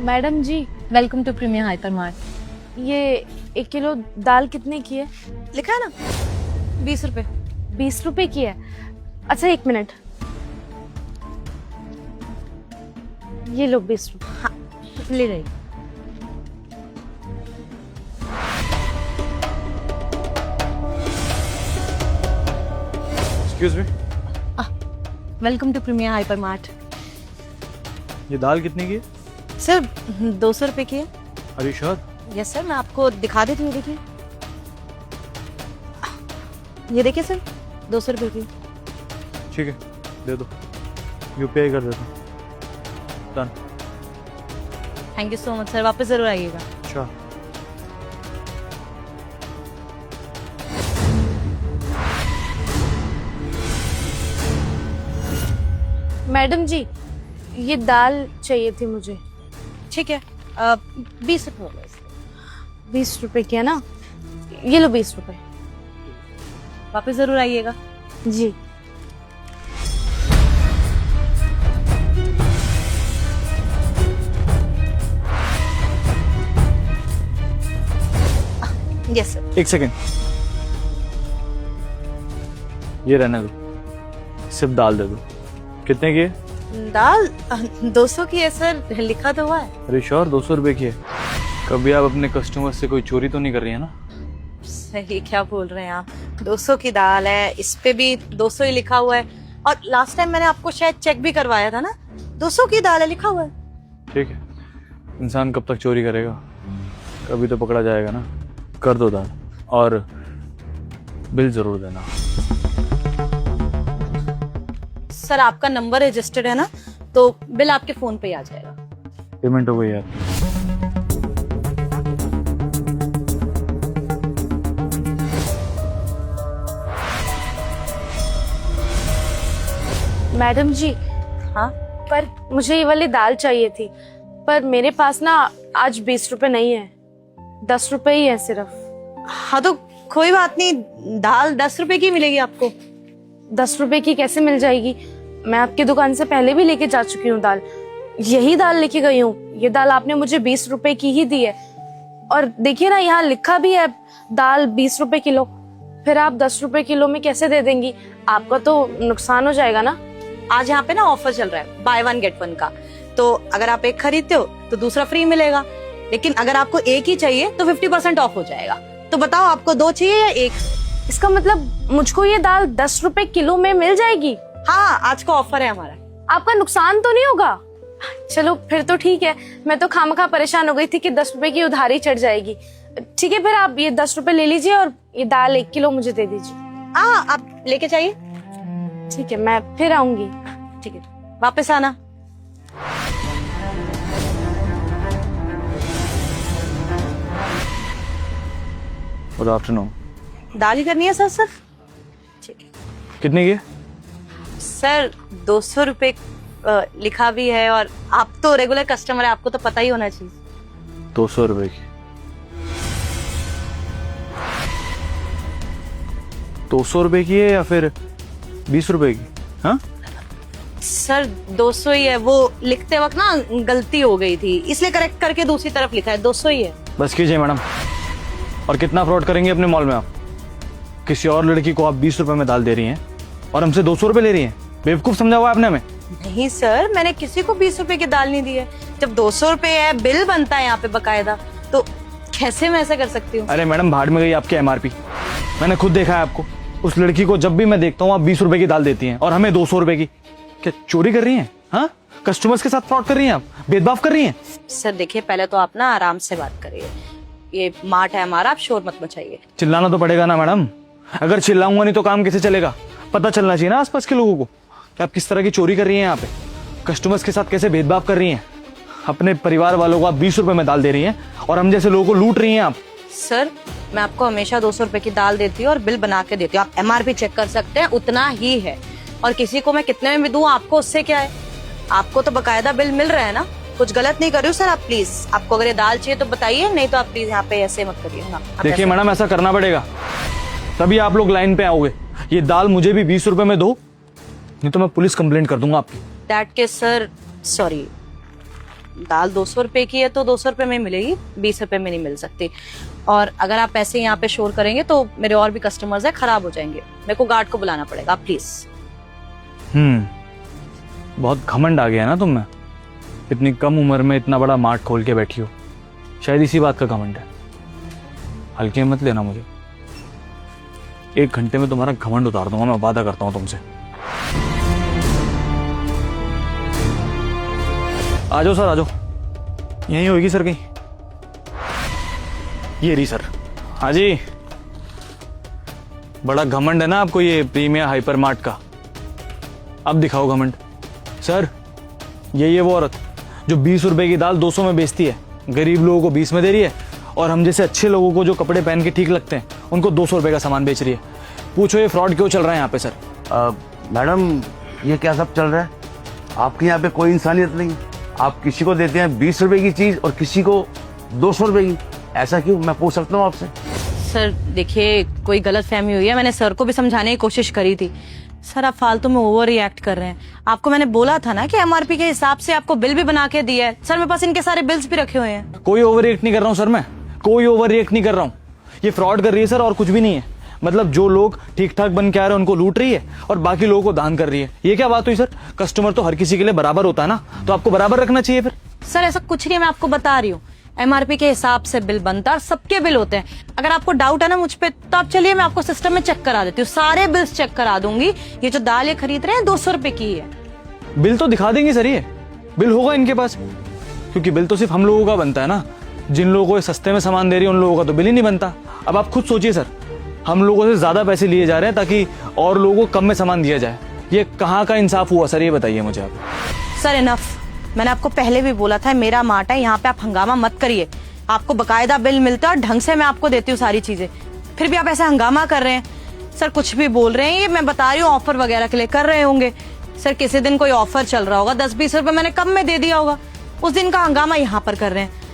Madam जी, welcome to premier hyper mart. ये 1 kilo दाल कितने की है? लिखा है ना 20 रुपए। 20 रुपए की है। अच्छा 1 मिनट, ये लो 20 रुपए। हाँ ले रही। Excuse me, welcome to premier hyper mart. ये दाल कितने की है? सर 200 रुपए की है। Are you sure? Yes sir, मैं आपको दिखा देती हूँ। देखिए, ये देखिए सर, 200 रुपए की। ठीक है, दे दो, यूपीआई कर देता हूँ। Done. Thank you so much sir, वापस जरूर आइएगा। अच्छा, मैडम जी, ये दाल चाहिए थी मुझे। ठीक है, 20 रुपए हो गए। 20 रुपए की है ना? ये लो 20 रुपए। वापस जरूर आइएगा। जी। Yes sir. एक सेकेंड, ये रहने दो, सिर्फ दाल दे दो। कितने की है? दाल 200 की है सर, लिखा तो हुआ है। अरे श्योर 200 रुपए की है? कभी आप अपने कस्टमर से कोई चोरी तो नहीं कर रही है ना? सही क्या बोल रहे हैं आप, 200 की दाल है, इस पे भी 200 ही लिखा हुआ है। और लास्ट टाइम मैंने आपको शायद चेक भी करवाया था ना, 200 की दाल है, लिखा हुआ है। ठीक है, इंसान कब तक चोरी करेगा, कभी तो पकड़ा जाएगा ना। कर दो दाल और बिल जरूर देना। सर आपका नंबर रजिस्टर्ड है ना, तो बिल आपके फोन पे ही आ जाएगा। पेमेंट हो गई यार। मैडम जी, हाँ पर मुझे ये वाली दाल चाहिए थी, पर मेरे पास ना आज 20 रुपए नहीं है, 10 रुपए ही है सिर्फ। हाँ तो कोई बात नहीं, दाल 10 रुपए की मिलेगी आपको। 10 रुपए की कैसे मिल जाएगी? मैं आपकी दुकान से पहले भी लेके जा चुकी हूँ दाल, यही दाल लेके गई हूँ। ये दाल आपने मुझे 20 रुपए की ही दी है, और देखिए ना यहाँ लिखा भी है दाल 20 रुपए किलो। फिर आप 10 रुपए किलो में कैसे दे देंगी? आपका तो नुकसान हो जाएगा ना। आज यहाँ पे ना ऑफर चल रहा है, बाय 1 गेट 1 का। तो अगर आप एक खरीदते हो तो दूसरा फ्री मिलेगा, लेकिन अगर आपको एक ही चाहिए तो 50% ऑफ हो जाएगा। तो बताओ आपको 2 चाहिए या 1? इसका मतलब मुझको ये दाल 10 रुपए किलो में मिल जाएगी? हाँ, आज का ऑफर है हमारा। आपका नुकसान तो नहीं होगा? चलो फिर तो ठीक है, मैं तो खामखा परेशान हो गई थी कि 10 रुपए की उधारी चढ़ जाएगी। ठीक है, फिर आप ये 10 रुपए ले लीजिए और ये दाल 1 किलो मुझे दे दीजिए। हाँ, आप लेके जाइए। ठीक है, मैं फिर आऊंगी। ठीक है, वापस आना। Good afternoon. दाल ही करनी है सर? सर ठीक है कितने की है? सर, 200 रुपए लिखा भी है, और आप तो रेगुलर कस्टमर है, आपको तो पता ही होना चाहिए। 200 रुपए की? 200 रुपए की है या फिर 20 रुपए की? हाँ सर 200 ही है, वो लिखते वक्त ना गलती हो गई थी, इसलिए करेक्ट करके दूसरी तरफ लिखा है, 200 ही है। बस कीजिए मैडम। और कितना फ्रॉड करेंगे अपने मॉल में आप? किसी और लड़की को आप 20 रुपए में दाल दे रही हैं और हमसे 200 रुपए ले रही हैं। बेवकूफ समझा हुआ आपने हमें? नहीं सर, मैंने किसी को 20 रुपए की दाल नहीं दी है। जब 200 रुपए है, बिल बनता है यहाँ पे बकायदा, तो कैसे मैं ऐसा कर सकती हूँ? अरे मैडम, भाड़ में गई आपकी एमआरपी। मैंने खुद देखा है आपको। उस लड़की को जब भी मैं देखता हूँ आप 20 रुपए की दाल देती हैं और हमें 200 रुपए की। क्या चोरी कर रही हैं? हाँ, कस्टमर्स के साथ फ्रॉड कर रही हैं आप, भेदभाव कर रही हैं। सर देखिए, पहले तो आप ना आराम से बात करिए, ये मार्ट है हमारा, आप शोर मत मचाइए। चिल्लाना तो पड़ेगा ना मैडम, अगर चिल्लाऊंगा नहीं तो काम कैसे चलेगा? पता चलना चाहिए ना आसपास के लोगों को कि आप किस तरह की चोरी कर रही हैं यहाँ पे, कस्टमर्स के साथ कैसे भेदभाव कर रही हैं। अपने परिवार वालों को आप 20 रुपए में दाल दे रही हैं और हम जैसे लोगों को लूट रही हैं आप। सर मैं आपको हमेशा 200 रुपए की दाल देती हूँ और बिल बना के देती हूँ, आप एमआरपी चेक कर सकते हैं, उतना ही है। और किसी को मैं कितने में भी दूँ, आपको उससे क्या है? आपको तो बकायदा बिल मिल रहा है ना, कुछ गलत नहीं कर रही हूँ सर। आप प्लीज, आपको अगर ये दाल चाहिए तो बताइए, नहीं तो आप प्लीज यहाँ पे ऐसे मत करिए ना। देखिए मैडम, ऐसा करना पड़ेगा तभी आप लोग लाइन पे आओगे। ये दाल मुझे भी 20 रुपए में दो, नहीं तो मैं पुलिस कंप्लेंट कर दूंगा आपकी। दैट के सर, सॉरी, दाल 200 रुपए की है तो 200 रुपए में मिलेगी, 20 रुपए में नहीं मिल सकती। और अगर आप ऐसे यहाँ पे शोर करेंगे तो मेरे और भी कस्टमर्स है खराब हो जाएंगे, मेरे को गार्ड को बुलाना पड़ेगा प्लीज। बहुत घमंड आ गया ना तुम में, इतनी कम उम्र में इतना बड़ा मार्ट खोल के बैठी हो, शायद इसी बात का घमंड है। हल्के मत लेना मुझे, 1 घंटे में तुम्हारा घमंड उतार दूंगा, मैं वादा करता हूं तुमसे। आ जाओ सर, आ जाओ, यहीं होगी सर कहीं। ये रही सर। हाँ जी, बड़ा घमंड है ना आपको ये प्रीमियर हाइपर मार्ट का, अब दिखाओ घमंड। सर ये वो औरत जो 20 रुपए की दाल 200 में बेचती है, गरीब लोगों को 20 में दे रही है, और हम जैसे अच्छे लोगों को जो कपड़े पहन के ठीक लगते हैं उनको 200 रुपए का सामान बेच रही है। पूछो ये फ्रॉड क्यों चल रहा है यहाँ पे सर? मैडम ये क्या सब चल रहा है? आपके यहाँ पे कोई इंसानियत नहीं है। आप किसी को देते हैं 20 रुपए की चीज और किसी को 200 रुपए की, ऐसा क्यों? मैं पूछ सकता हूँ आपसे? सर देखिए, कोई गलत फहमी हुई है, मैंने सर को भी समझाने की कोशिश करी थी। सर आप फालतू में ओवर रिएक्ट कर रहे हैं। आपको मैंने बोला था ना कि एमआरपी के हिसाब से आपको बिल भी बना के दिया है। सर मेरे पास इनके सारे बिल्स भी रखे हुए हैं। कोई ओवर रिएक्ट नहीं कर रहा हूँ सर, मैं कोई ओवर रिएक्ट नहीं कर रहा हूँ। ये फ्रॉड कर रही है सर, और कुछ भी नहीं है। मतलब जो लोग ठीक ठाक बन के आ रहे हैं उनको लूट रही है और बाकी लोगों को दान कर रही है। ये क्या बात हुई सर? कस्टमर तो हर किसी के लिए बराबर होता है ना, तो आपको बराबर रखना चाहिए फिर। सर ऐसा कुछ नहीं है, मैं आपको बता रही हूँ, एमआरपी के हिसाब से बिल बनता है और सबके बिल होते हैं। अगर आपको डाउट है ना मुझ पे, तो आप चलिए मैं आपको सिस्टम में चेक करा देती हूँ, सारे बिल्स चेक करा दूंगी। ये जो दाल ये खरीद रहे हैं 200 रुपए की है। बिल तो दिखा देंगे सर, ये बिल होगा इनके पास, क्योंकि बिल तो सिर्फ हम लोगों का बनता है ना। जिन लोगों को ये सस्ते में सामान दे रही है उन लोगों का तो बिल ही नहीं बनता। अब आप खुद सोचिए सर, हम लोगों से ज्यादा पैसे लिए जा रहे हैं ताकि और लोगों को कम में सामान दिया जाए। ये कहाँ का इंसाफ हुआ सर, ये बताइए मुझे आप। सर इनफ, मैंने आपको पहले भी बोला था मेरा मार्ट है, यहाँ पे आप हंगामा मत करिए। आपको बकायदा बिल मिलता है और ढंग से मैं आपको देती हूँ सारी चीजें, फिर भी आप ऐसे हंगामा कर रहे हैं। सर कुछ भी बोल रहे हैं, ये मैं बता रही हूँ ऑफर वगैरह के लिए कर रहे होंगे। सर किसी दिन कोई ऑफर चल रहा होगा, 10-20 रुपए मैंने कम में दे दिया होगा, उस दिन का हंगामा यहाँ पर कर रहे हैं।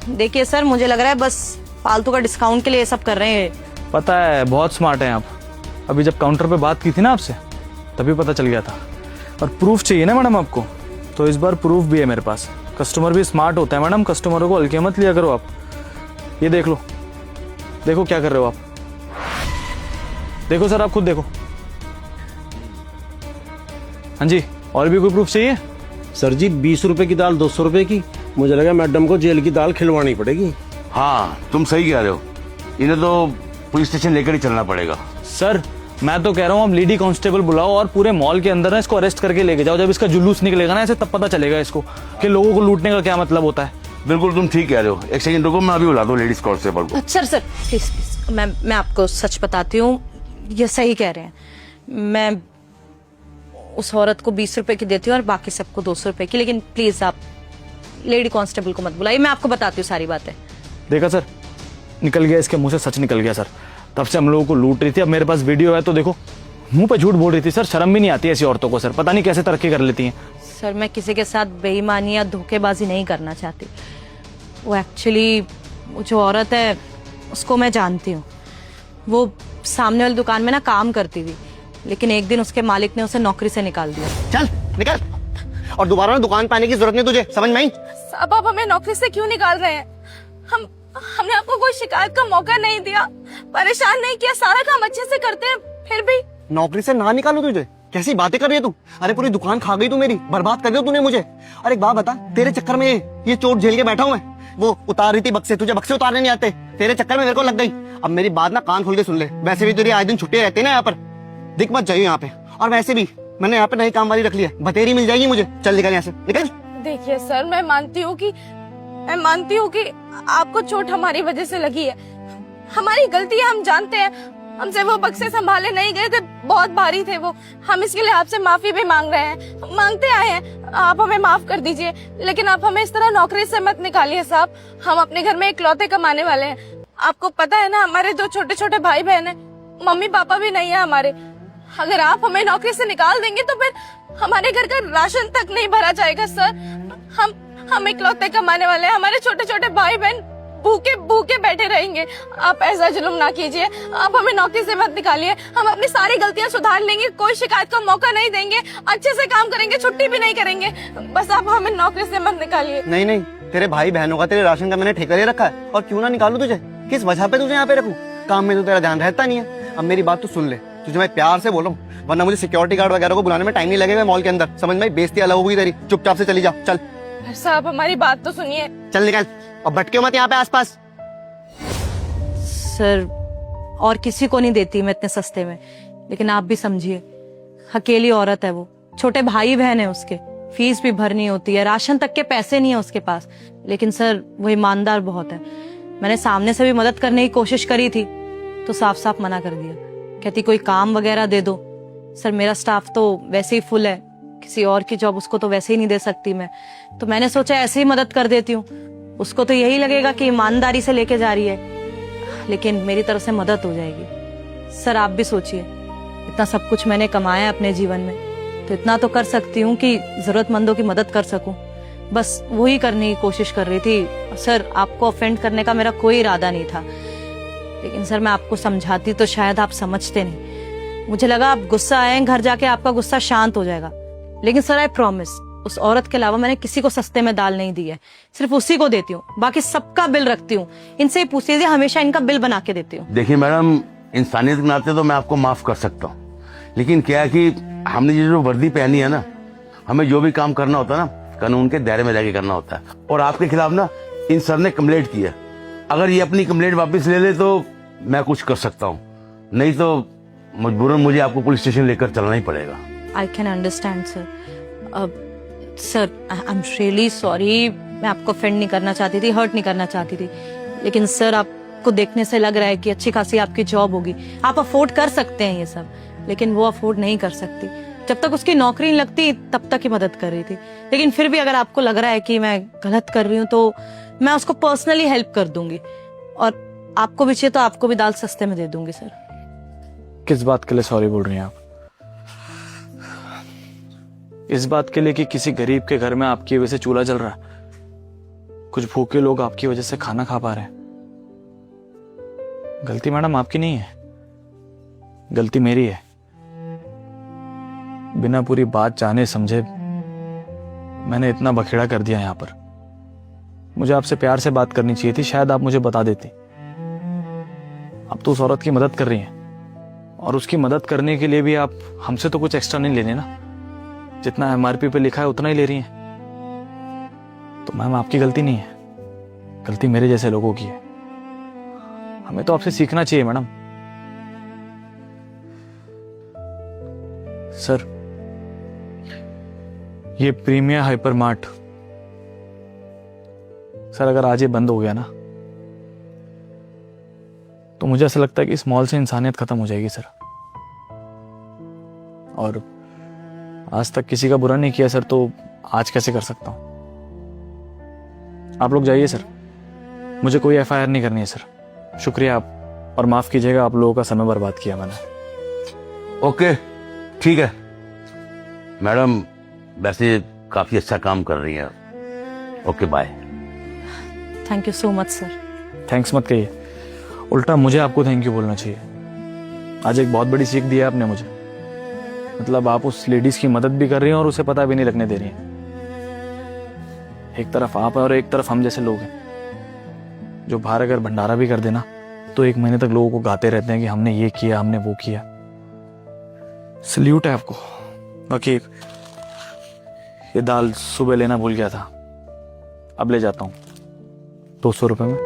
देखिए सर मुझे लग रहा है बस फालतू का डिस्काउंट के लिए ये सब कर रहे हैं। पता है बहुत स्मार्ट हैं आप। अभी जब काउंटर पे बात की थी ना आपसे तभी पता चल गया था। और प्रूफ चाहिए ना मैडम आपको, तो इस बार प्रूफ भी है मेरे पास। कस्टमर भी स्मार्ट होता है मैडम, कस्टमरों को हल्के मत लिया करो आप। ये देख लो, देखो क्या कर रहे हो आप, देखो सर आप खुद देखो। हाँ जी, और भी कोई प्रूफ चाहिए? सर जी 20 रुपए की दाल 200 रुपए की, मुझे लगा मैडम को जेल की दाल खिलवानी पड़ेगी। हाँ तुम सही कह रहे हो, इन्हें तो पुलिस स्टेशन लेकर ही चलना पड़ेगा। सर मैं तो कह रहा हूँ आप लेडी कांस्टेबल बुलाओ और पूरे मॉल के अंदर ना इसको अरेस्ट करके लेके जाओ। जब इसका जुलूस निकलेगा ना ऐसे, तब पता चलेगा इसको कि लोगों को लूटने का क्या मतलब होता है। बिल्कुल तुम ठीक कह रहे हो। एक सेकंड रुको, मैं अभी बुला दूं लेडीज कांस्टेबल को। सर प्लीज प्लीज, मैं आपको सच बताती हूँ, ये सही कह रहे हैं। मैं उस औरत को 20 रुपए की देती हूँ और बाकी सबको 200 रुपए की, लेकिन प्लीज आप लेडी कांस्टेबल को मत बुलाइए, मैं आपको बताती हूँ सारी बातें। देखा सर, निकल गया इसके मुंह से, सच निकल गया सर। तब से हम लोगों को लूट रही थी, अब मेरे पास वीडियो है तो देखो, मुंह पे झूठ बोल रही थी। सर शर्म भी नहीं आती ऐसी औरतों को, सर पता नहीं कैसे तरक्की कर लेती हैं। सर मैं किसी के साथ बेईमानी या धोखेबाजी नहीं करना चाहती। वो एक्चुअली वो जो औरत है उसको मैं जानती हूँ। वो सामने वाली दुकान में ना काम करती थी, लेकिन एक दिन उसके मालिक ने उसे नौकरी से निकाल दिया। चल निकल, और दोबारा ना दुकान पे आने की जरूरत नहीं तुझे, समझ में आई? अब आप हमें नौकरी से क्यों निकाल रहे हैं? हमने आपको कोई शिकायत का मौका नहीं दिया, परेशान नहीं किया, सारा काम अच्छे से करते हैं, फिर भी नौकरी से ना निकालू तुझे? कैसी बातें कर रही है तू? अरे पूरी दुकान खा गई तू मेरी, बर्बाद कर दिया तूने मुझे। और एक बात बता, तेरे चक्कर में ये चोट झेल के बैठा हूं मैं। वो उतार रही थी बक्से, तुझे बक्से उतारने नहीं आते, तेरे चक्कर में मेरे को लग गई। अब मेरी बात ना कान खोल के सुन ले, वैसे भी तेरी आए दिन छुट्टी रहती है ना यहाँ पर, दिख मत जाइए यहाँ पे। और वैसे भी मैंने यहाँ पे नई काम वाली रख लिया, बतेरी मिल जाएगी मुझे। चल निकल यहाँ से, निकल। देखिए सर, मैं मानती हूँ कि आपको चोट हमारी वजह से लगी है, हमारी गलती है, हम जानते हैं। हमसे वो बक्से संभाले नहीं गए थे, बहुत भारी थे वो। हम इसके लिए आपसे माफी भी मांग रहे हैं, मांगते आए हैं, आप हमें माफ कर दीजिए। लेकिन आप हमें इस तरह नौकरी से मत निकालिए साहब, हम अपने घर में इकलौते कमाने वाले हैं। आपको पता है ना, हमारे 2 छोटे छोटे भाई बहन है, मम्मी पापा भी नहीं है हमारे। अगर आप हमें नौकरी से निकाल देंगे तो फिर हमारे घर का राशन तक नहीं भरा जाएगा सर। हम इकलौते कमाने वाले हैं, हमारे छोटे छोटे भाई बहन भूखे भूखे बैठे रहेंगे। आप ऐसा जुल्म ना कीजिए, आप हमें नौकरी से मत निकालिए। हम अपनी सारी गलतियां सुधार लेंगे, कोई शिकायत का मौका नहीं देंगे, अच्छे से काम करेंगे, छुट्टी भी नहीं करेंगे। बस आप हमें नौकरी से मत निकालिए। नहीं नहीं, तेरे भाई बहनों का तेरे राशन का मैंने ठेका ले रखा है, और क्यों ना निकालू तुझे? किस वजह पे तुझे यहाँ पे रखूं? काम में तो तेरा ध्यान रहता नहीं है। अब मेरी बात तो सुन ले, तुझे मैं प्यार से बोल रहा हूँ, वरना मुझे सिक्योरिटी गार्ड वगैरह को बुलाने में टाइम नहीं लगेगा मॉल के अंदर, समझ में? बेइज्जती अलग होगी तेरी। चुपचाप से चली जा, चल साहब हमारी बात तो सुनिए। चल निकल, और भटके मत यहाँ पे आसपास। सर और किसी को नहीं देती मैं इतने सस्ते में, लेकिन आप भी समझिए, अकेली औरत है वो, छोटे भाई बहन है उसके, फीस भी भरनी होती है, राशन तक के पैसे नहीं है उसके पास। लेकिन सर वो ईमानदार बहुत है। मैंने सामने से भी मदद करने की कोशिश करी थी तो साफ साफ मना कर दिया, कहती कोई काम वगैरह दे दो। सर मेरा स्टाफ तो वैसे ही फुल है, किसी और की जॉब उसको तो वैसे ही नहीं दे सकती मैं, तो मैंने सोचा ऐसे ही मदद कर देती हूँ। उसको तो यही लगेगा कि ईमानदारी से लेके जा रही है, लेकिन मेरी तरफ से मदद हो जाएगी। सर आप भी सोचिए, इतना सब कुछ मैंने कमाया है अपने जीवन में, तो इतना तो कर सकती हूँ कि जरूरतमंदों की मदद कर सकूं। बस वही करने की कोशिश कर रही थी। सर आपको ऑफेंड करने का मेरा कोई इरादा नहीं था, लेकिन सर मैं आपको समझाती तो शायद आप समझते नहीं। मुझे लगा आप गुस्सा आए, घर जाके आपका गुस्सा शांत हो जाएगा, लेकिन सर आई प्रॉमिस, उस औरत के अलावा मैंने किसी को सस्ते में दाल नहीं दी है, सिर्फ उसी को देती हूँ, बाकी सबका बिल रखती हूँ। इनसे ही पूछ लीजिए, हमेशा इनका बिल बना के देती हूँ। देखिए मैडम, इंसानियत के नाते तो मैं आपको माफ कर सकता हूँ, लेकिन क्या है कि हमने ये जो वर्दी पहनी है ना, हमें जो भी काम करना होता है ना, कानून के दायरे में रहकर करना होता है। और आपके खिलाफ ना इन सर ने कंप्लेंट की है, अगर ये अपनी कंप्लेंट वापस ले ले तो मैं कुछ कर सकता हूँ, नहीं तो मजबूरन मुझे आपको पुलिस स्टेशन लेकर चलना ही पड़ेगा। I can understand sir. Sir I am really sorry, मैं आपको ऑफेंड नहीं करना चाहती थी, हर्ट नहीं करना चाहती थी, लेकिन सर आपको देखने से लग रहा है कि अच्छी खासी आपकी जॉब होगी, आप अफोर्ड कर सकते हैं ये सब, लेकिन वो अफोर्ड नहीं कर सकती। जब तक उसकी नौकरी नहीं लगती तब तक ही मदद कर रही थी, लेकिन फिर भी अगर आपको लग रहा है कि मैं गलत कर रही हूँ तो मैं उसको पर्सनली हेल्प कर दूंगी, और आपको भी चाहिए तो आपको भी दाल सस्ते में दे दूंगी। सर किस बात के लिए सॉरी बोल रही हैं आप? इस बात के लिए कि किसी गरीब के घर में आपकी वजह से चूल्हा जल रहा है, कुछ भूखे लोग आपकी वजह से खाना खा पा रहे हैं। गलती मैडम आपकी नहीं है, गलती मेरी है। बिना पूरी बात जाने समझे मैंने इतना बखेड़ा कर दिया यहां पर। मुझे आपसे प्यार से बात करनी चाहिए थी, शायद आप मुझे बता देती। आप तो उस औरत की मदद कर रही हैं, और उसकी मदद करने के लिए भी आप हमसे तो कुछ एक्स्ट्रा नहीं लेने ना, जितना एमआरपी पे लिखा है उतना ही ले रही हैं। तो मैम आपकी गलती नहीं है, गलती मेरे जैसे लोगों की है। हमें तो आपसे सीखना चाहिए मैडम। सर ये प्रीमिया हाइपर मार्ट, सर अगर आज ये बंद हो गया ना तो मुझे ऐसा लगता है कि इस मॉल से इंसानियत खत्म हो जाएगी सर। और आज तक किसी का बुरा नहीं किया सर, तो आज कैसे कर सकता हूं? आप लोग जाइए सर, मुझे कोई एफआईआर नहीं करनी है सर। शुक्रिया आप, और माफ कीजिएगा आप लोगों का समय बर्बाद किया मैंने। ओके ठीक है मैडम, वैसे काफी अच्छा काम कर रही हैं। Okay bye. Thank you so much sir. Thanks मत कहिए, उल्टा मुझे आपको थैंक यू बोलना चाहिए। आज एक बहुत बड़ी सीख दी है आपने मुझे, मतलब आप उस लेडीज की मदद भी कर रही हैं और उसे पता भी नहीं लगने दे रही हैं। एक तरफ आप हैं और एक तरफ हम जैसे लोग हैं, जो बाहर अगर भंडारा भी कर देना तो 1 महीने तक लोगों को गाते रहते हैं कि हमने ये किया, हमने वो किया। सल्यूट है आपको। बाकी ये दाल सुबह लेना भूल गया था, अब ले जाता हूँ 200 रुपए में।